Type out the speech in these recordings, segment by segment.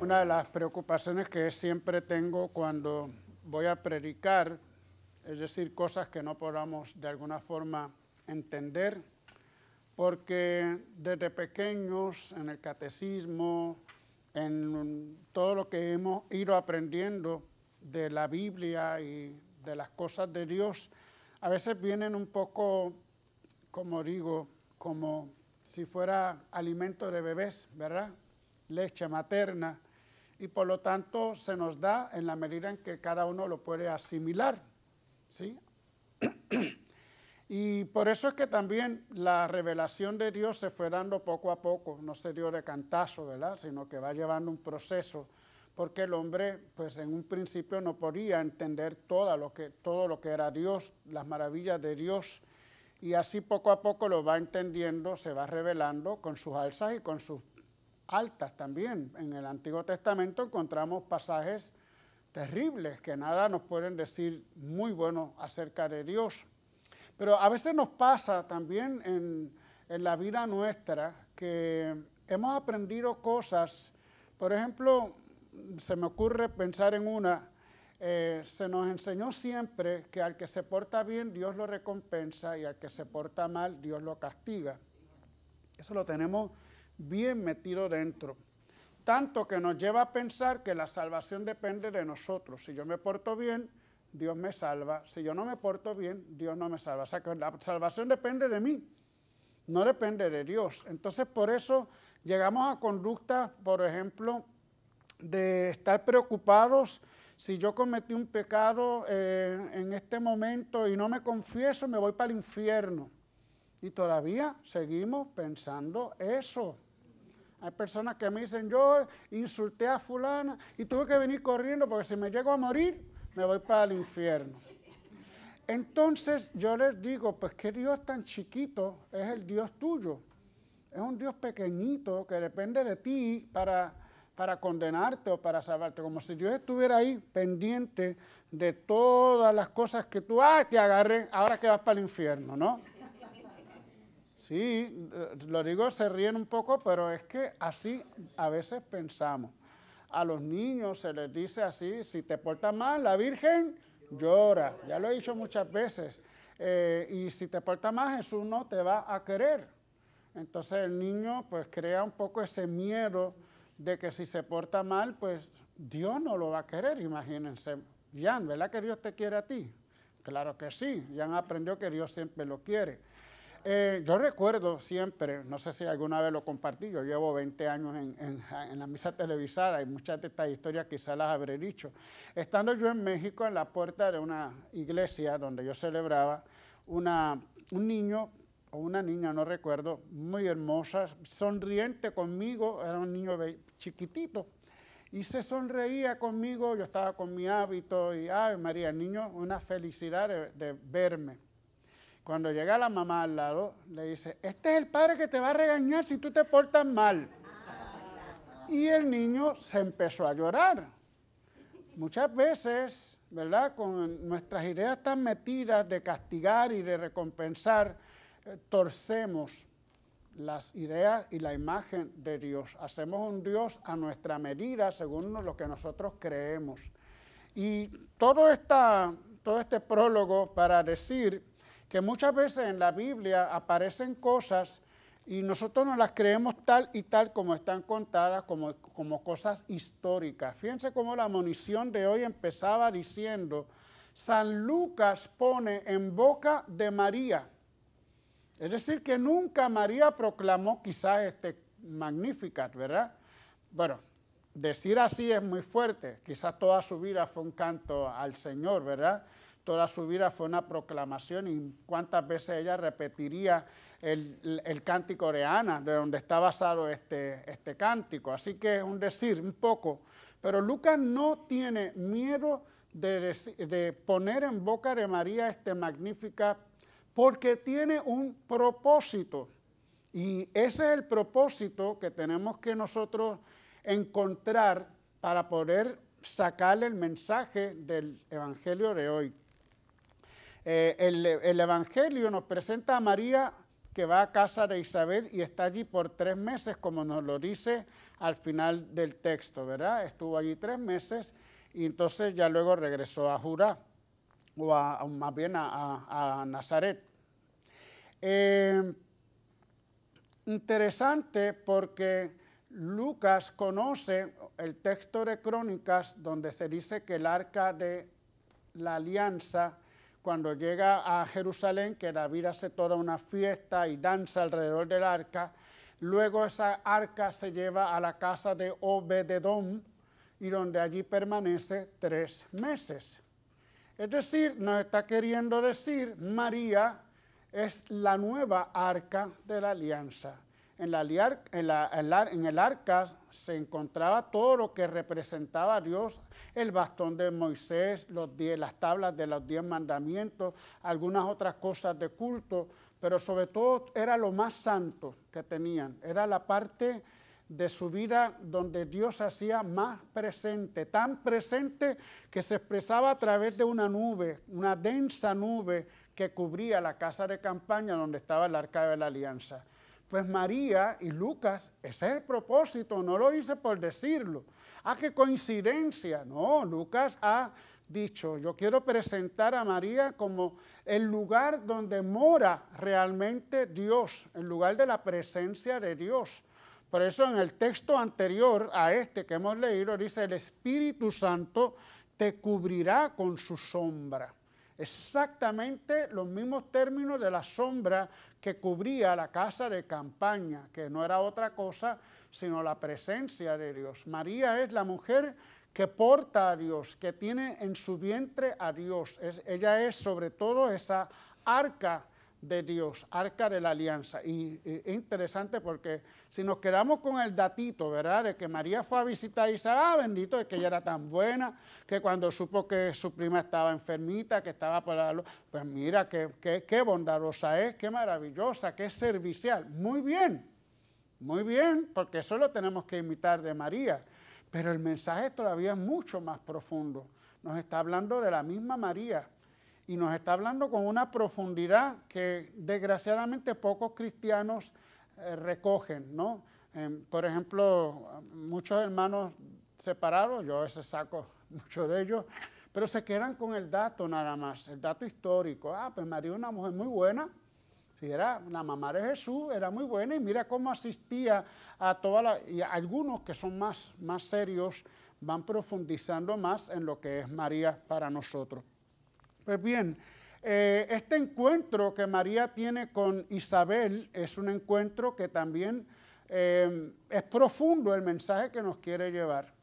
Una de las preocupaciones que siempre tengo cuando voy a predicar, es decir, cosas que no podamos de alguna forma entender, porque desde pequeños en el catecismo, en todo lo que hemos ido aprendiendo de la Biblia y de las cosas de Dios, a veces vienen un poco, como digo, como si fuera alimento de bebés, ¿verdad? Leche materna, y por lo tanto se nos da en la medida en que cada uno lo puede asimilar, ¿sí? Y por eso es que también la revelación de Dios se fue dando poco a poco, no se dio de cantazo, ¿verdad? Sino que va llevando un proceso, porque el hombre, pues en un principio no podía entender todo lo que era Dios, las maravillas de Dios, y así poco a poco lo va entendiendo, se va revelando con sus alzas y con sus altas también. En el Antiguo Testamento encontramos pasajes terribles que nada nos pueden decir muy bueno acerca de Dios. Pero a veces nos pasa también en la vida nuestra que hemos aprendido cosas. Por ejemplo, se me ocurre pensar en una, se nos enseñó siempre que al que se porta bien Dios lo recompensa y al que se porta mal Dios lo castiga. Eso lo tenemos bien metido dentro. Tanto que nos lleva a pensar que la salvación depende de nosotros. Si yo me porto bien, Dios me salva. Si yo no me porto bien, Dios no me salva. O sea que la salvación depende de mí, no depende de Dios. Entonces por eso llegamos a conductas, por ejemplo, de estar preocupados. Si yo cometí un pecado en este momento y no me confieso, me voy para el infierno. Y todavía seguimos pensando eso. Hay personas que me dicen, yo insulté a fulana y tuve que venir corriendo porque si me llego a morir, me voy para el infierno. Entonces yo les digo, pues qué Dios tan chiquito es el Dios tuyo. Es un Dios pequeñito que depende de ti para condenarte o para salvarte. Como si Dios estuviera ahí pendiente de todas las cosas que tú, te agarré, ahora que vas para el infierno, ¿no? Sí, lo digo, se ríen un poco, pero es que así a veces pensamos. A los niños se les dice así, si te portas mal, la Virgen llora. Ya lo he dicho muchas veces. Y si te portas mal, Jesús no te va a querer. Entonces el niño pues crea un poco ese miedo de que si se porta mal, pues Dios no lo va a querer, imagínense. Jan, ¿verdad que Dios te quiere a ti? Claro que sí, Jan aprendió que Dios siempre lo quiere. Yo recuerdo siempre, no sé si alguna vez lo compartí, yo llevo 20 años en la misa televisada y muchas de estas historias quizás las habré dicho. Estando yo en México, en la puerta de una iglesia donde yo celebraba, un niño o una niña, no recuerdo, muy hermosa, sonriente conmigo, era un niño chiquitito, y se sonreía conmigo, yo estaba con mi hábito y, ay María, el niño, una felicidad de verme. Cuando llega la mamá al lado, le dice, este es el padre que te va a regañar si tú te portas mal. Y el niño se empezó a llorar. Muchas veces, ¿verdad? Con nuestras ideas tan metidas de castigar y de recompensar, torcemos las ideas y la imagen de Dios. Hacemos un Dios a nuestra medida, según lo que nosotros creemos. Y todo este prólogo para decir que muchas veces en la Biblia aparecen cosas y nosotros no las creemos tal y tal como están contadas, como cosas históricas. Fíjense cómo la monición de hoy empezaba diciendo, San Lucas pone en boca de María. Es decir, que nunca María proclamó quizás este Magnificat, ¿verdad? Bueno, decir así es muy fuerte. Quizás toda su vida fue un canto al Señor, ¿verdad? Toda su vida fue una proclamación y cuántas veces ella repetiría el cántico de Ana, de donde está basado este cántico. Así que es un decir, un poco. Pero Lucas no tiene miedo de poner en boca de María este Magnificat porque tiene un propósito. Y ese es el propósito que tenemos que nosotros encontrar para poder sacarle el mensaje del Evangelio de hoy. El Evangelio nos presenta a María que va a casa de Isabel y está allí por 3 meses, como nos lo dice al final del texto, ¿verdad? Estuvo allí 3 meses y entonces ya luego regresó a Judá, o más bien a Nazaret. Interesante porque Lucas conoce el texto de Crónicas donde se dice que el arca de la alianza, cuando llega a Jerusalén, que David hace toda una fiesta y danza alrededor del arca, luego esa arca se lleva a la casa de Obed-edom y donde allí permanece 3 meses. Es decir, nos está queriendo decir, María es la nueva arca de la alianza. En el arca se encontraba todo lo que representaba a Dios, el bastón de Moisés, las tablas de los 10 mandamientos, algunas otras cosas de culto, pero sobre todo era lo más santo que tenían, era la parte de su vida donde Dios se hacía más presente, tan presente que se expresaba a través de una nube, una densa nube que cubría la casa de campaña donde estaba el arca de la alianza. Pues María y Lucas, ese es el propósito, no lo hice por decirlo. Ah, qué coincidencia. No, Lucas ha dicho, yo quiero presentar a María como el lugar donde mora realmente Dios, el lugar de la presencia de Dios. Por eso en el texto anterior a este que hemos leído dice, el Espíritu Santo te cubrirá con su sombra. Exactamente los mismos términos de la sombra que cubría la casa de campaña, que no era otra cosa sino la presencia de Dios. María es la mujer que porta a Dios, que tiene en su vientre a Dios. Ella es sobre todo esa arca de Dios, arca de la alianza. Y es interesante porque si nos quedamos con el datito, ¿verdad?, de que María fue a visitar a Isabel, bendito, de que ella era tan buena, que cuando supo que su prima estaba enfermita, que estaba por la luz, pues mira, qué bondadosa es, qué maravillosa, qué servicial. Muy bien, porque eso lo tenemos que imitar de María. Pero el mensaje todavía es mucho más profundo. Nos está hablando de la misma María. Y nos está hablando con una profundidad que desgraciadamente pocos cristianos recogen, ¿no? Por ejemplo, muchos hermanos separados, yo a veces saco muchos de ellos, pero se quedan con el dato nada más, el dato histórico. Ah, pues María es una mujer muy buena, si era la mamá de Jesús, era muy buena y mira cómo asistía a y algunos que son más serios van profundizando más en lo que es María para nosotros. Pues bien, este encuentro que María tiene con Isabel es un encuentro que también es profundo el mensaje que nos quiere llevar.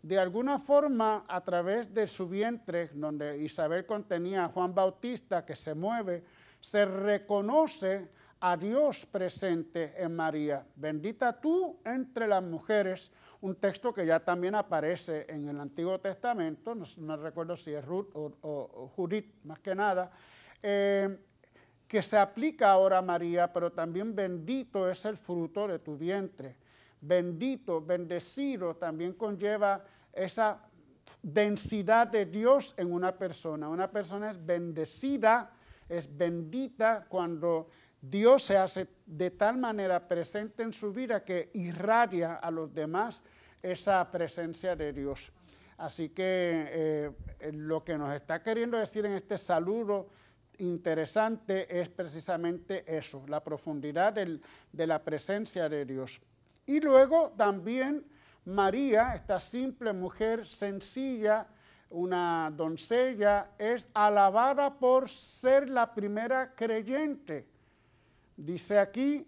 De alguna forma, a través de su vientre, donde Isabel contenía a Juan Bautista, que se mueve, se reconoce a Dios presente en María. Bendita tú entre las mujeres, un texto que ya también aparece en el Antiguo Testamento, no recuerdo si es Ruth o Judith, más que nada, que se aplica ahora a María, pero también bendito es el fruto de tu vientre. Bendito, bendecido, también conlleva esa densidad de Dios en una persona. Una persona es bendecida, es bendita cuando Dios se hace de tal manera presente en su vida que irradia a los demás esa presencia de Dios. Así que lo que nos está queriendo decir en este saludo interesante es precisamente eso, la profundidad de la presencia de Dios. Y luego también María, esta simple mujer sencilla, una doncella, es alabada por ser la primera creyente. Dice aquí,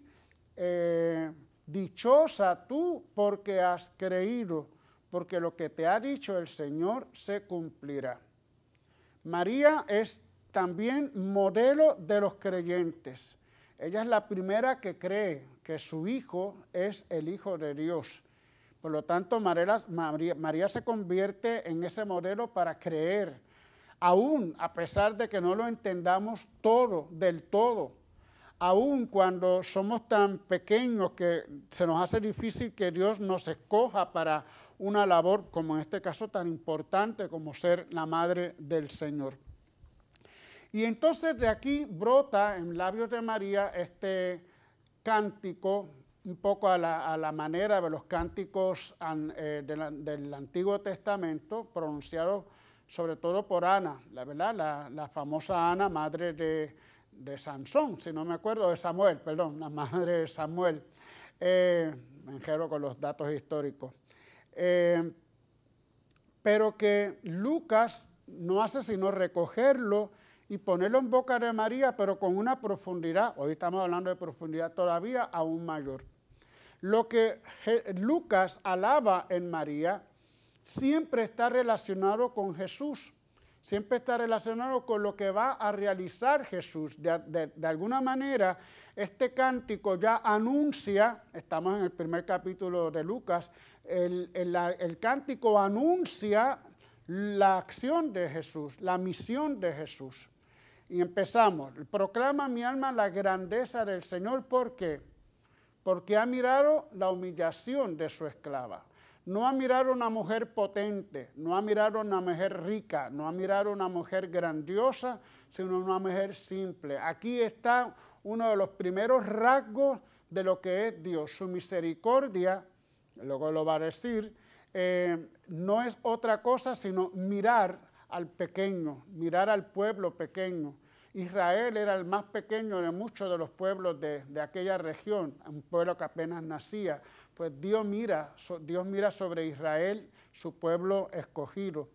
dichosa tú porque has creído, porque lo que te ha dicho el Señor se cumplirá. María es también modelo de los creyentes. Ella es la primera que cree que su hijo es el Hijo de Dios. Por lo tanto, María se convierte en ese modelo para creer, aún a pesar de que no lo entendamos todo, del todo. Aún cuando somos tan pequeños que se nos hace difícil que Dios nos escoja para una labor, como en este caso tan importante como ser la madre del Señor. Y entonces de aquí brota en labios de María este cántico, un poco a la manera de los cánticos del Antiguo Testamento, pronunciados sobre todo por Ana, la famosa Ana, madre de Sansón, si no me acuerdo, de Samuel, perdón, la madre de Samuel. Me enjero con los datos históricos. Pero que Lucas no hace sino recogerlo y ponerlo en boca de María, pero con una profundidad, hoy estamos hablando de profundidad todavía aún mayor. Lo que Lucas alaba en María siempre está relacionado con Jesús, siempre está relacionado con lo que va a realizar Jesús. De alguna manera, este cántico ya anuncia, estamos en el primer capítulo de Lucas, el cántico anuncia la acción de Jesús, la misión de Jesús. Y empezamos, proclama mi alma la grandeza del Señor, ¿por qué? Porque ha mirado la humillación de su esclava. No ha mirado una mujer potente, no ha mirado una mujer rica, no ha mirado una mujer grandiosa, sino una mujer simple. Aquí está uno de los primeros rasgos de lo que es Dios. Su misericordia, luego lo va a decir, no es otra cosa sino mirar al pequeño, mirar al pueblo pequeño. Israel era el más pequeño de muchos de los pueblos de aquella región, un pueblo que apenas nacía. Pues Dios mira sobre Israel, su pueblo escogido.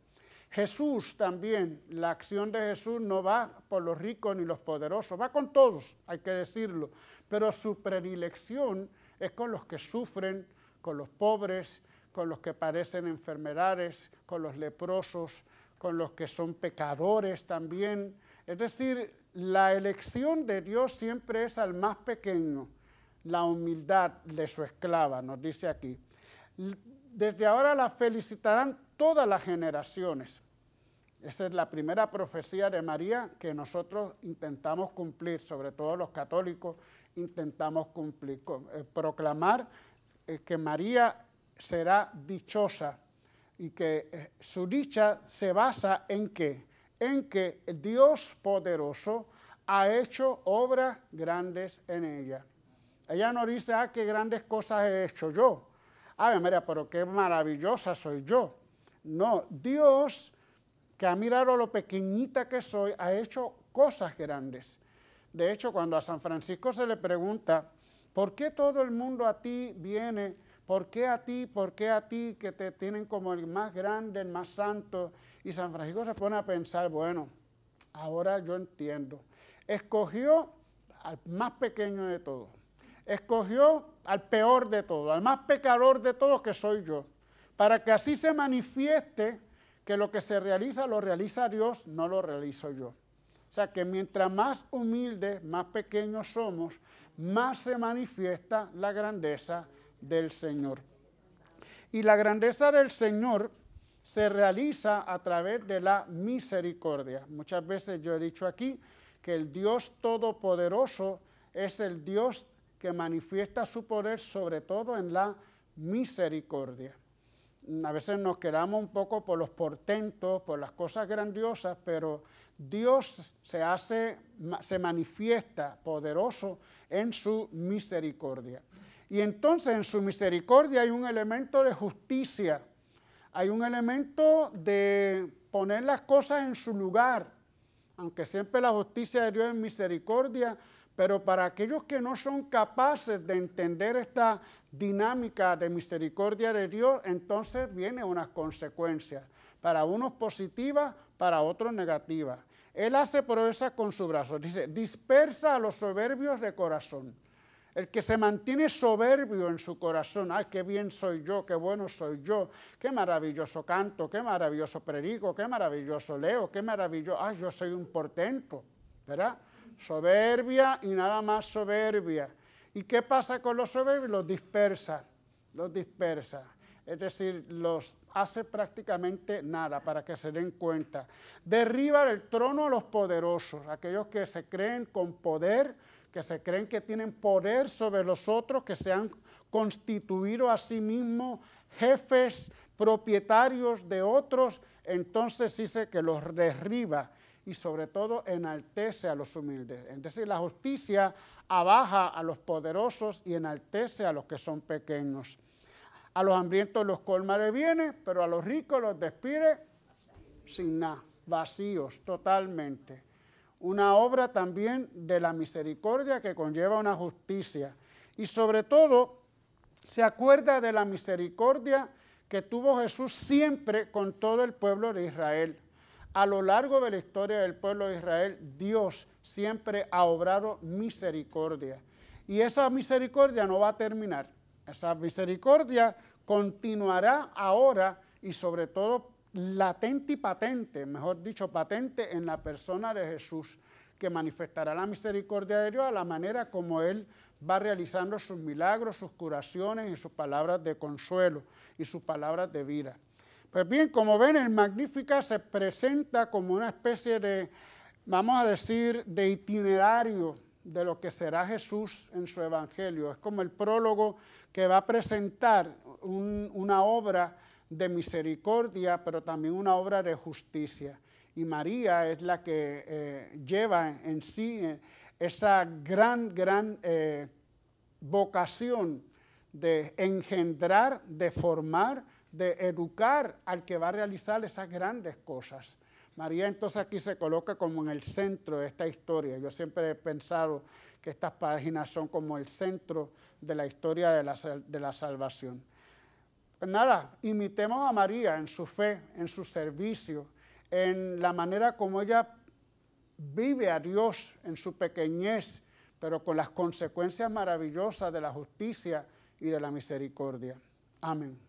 Jesús también, la acción de Jesús no va por los ricos ni los poderosos, va con todos, hay que decirlo, pero su predilección es con los que sufren, con los pobres, con los que padecen enfermedades, con los leprosos, con los que son pecadores también. Es decir, la elección de Dios siempre es al más pequeño, la humildad de su esclava, nos dice aquí. Desde ahora la felicitarán todas las generaciones. Esa es la primera profecía de María que nosotros intentamos cumplir, sobre todo los católicos intentamos cumplir, proclamar que María será dichosa y que su dicha se basa en ¿qué? En que Dios poderoso ha hecho obras grandes en ella. Ella no dice, qué grandes cosas he hecho yo. María, pero qué maravillosa soy yo. No, Dios, que ha mirado lo pequeñita que soy, ha hecho cosas grandes. De hecho, cuando a San Francisco se le pregunta, ¿por qué todo el mundo a ti viene? ¿Por qué a ti? ¿Por qué a ti que te tienen como el más grande, el más santo? Y San Francisco se pone a pensar, bueno, ahora yo entiendo. Escogió al más pequeño de todos. Escogió al peor de todos, al más pecador de todos que soy yo. Para que así se manifieste que lo que se realiza lo realiza Dios, no lo realizo yo. O sea que mientras más humildes, más pequeños somos, más se manifiesta la grandeza del Señor. Y la grandeza del Señor se realiza a través de la misericordia. Muchas veces yo he dicho aquí que el Dios Todopoderoso es el Dios que manifiesta su poder sobre todo en la misericordia. A veces nos quedamos un poco por los portentos, por las cosas grandiosas, pero Dios se manifiesta poderoso en su misericordia. Y entonces en su misericordia hay un elemento de justicia, hay un elemento de poner las cosas en su lugar, aunque siempre la justicia de Dios es misericordia, pero para aquellos que no son capaces de entender esta dinámica de misericordia de Dios, entonces vienen unas consecuencias, para unos positivas, para otros negativas. Él hace proeza con su brazo, dice, dispersa a los soberbios de corazón. El que se mantiene soberbio en su corazón, ¡ay, qué bien soy yo, qué bueno soy yo, qué maravilloso canto, qué maravilloso predico, qué maravilloso leo, qué maravilloso, ¡ay, yo soy un portento! ¿Verdad? Soberbia y nada más soberbia. ¿Y qué pasa con los soberbios? Los dispersa, es decir, los hace prácticamente nada para que se den cuenta. Derriba del trono a los poderosos, aquellos que se creen con poder, que se creen que tienen poder sobre los otros, que se han constituido a sí mismos jefes, propietarios de otros, entonces dice que los derriba y sobre todo enaltece a los humildes. Es decir, la justicia abaja a los poderosos y enaltece a los que son pequeños. A los hambrientos los colma de bienes, pero a los ricos los despide sin nada, vacíos totalmente. Una obra también de la misericordia que conlleva una justicia. Y sobre todo, se acuerda de la misericordia que tuvo Jesús siempre con todo el pueblo de Israel. A lo largo de la historia del pueblo de Israel, Dios siempre ha obrado misericordia. Y esa misericordia no va a terminar. Esa misericordia continuará ahora y sobre todo latente y patente, mejor dicho, patente en la persona de Jesús, que manifestará la misericordia de Dios a la manera como Él va realizando sus milagros, sus curaciones y sus palabras de consuelo y sus palabras de vida. Pues bien, como ven, el Magnificat se presenta como una especie de, vamos a decir, de itinerario de lo que será Jesús en su evangelio. Es como el prólogo que va a presentar una obra de misericordia, pero también una obra de justicia. Y María es la que lleva en sí esa gran vocación de engendrar, de formar, de educar al que va a realizar esas grandes cosas. María entonces aquí se coloca como en el centro de esta historia. Yo siempre he pensado que estas páginas son como el centro de la historia de la salvación. Pues nada, imitemos a María en su fe, en su servicio, en la manera como ella vive a Dios en su pequeñez, pero con las consecuencias maravillosas de la justicia y de la misericordia. Amén.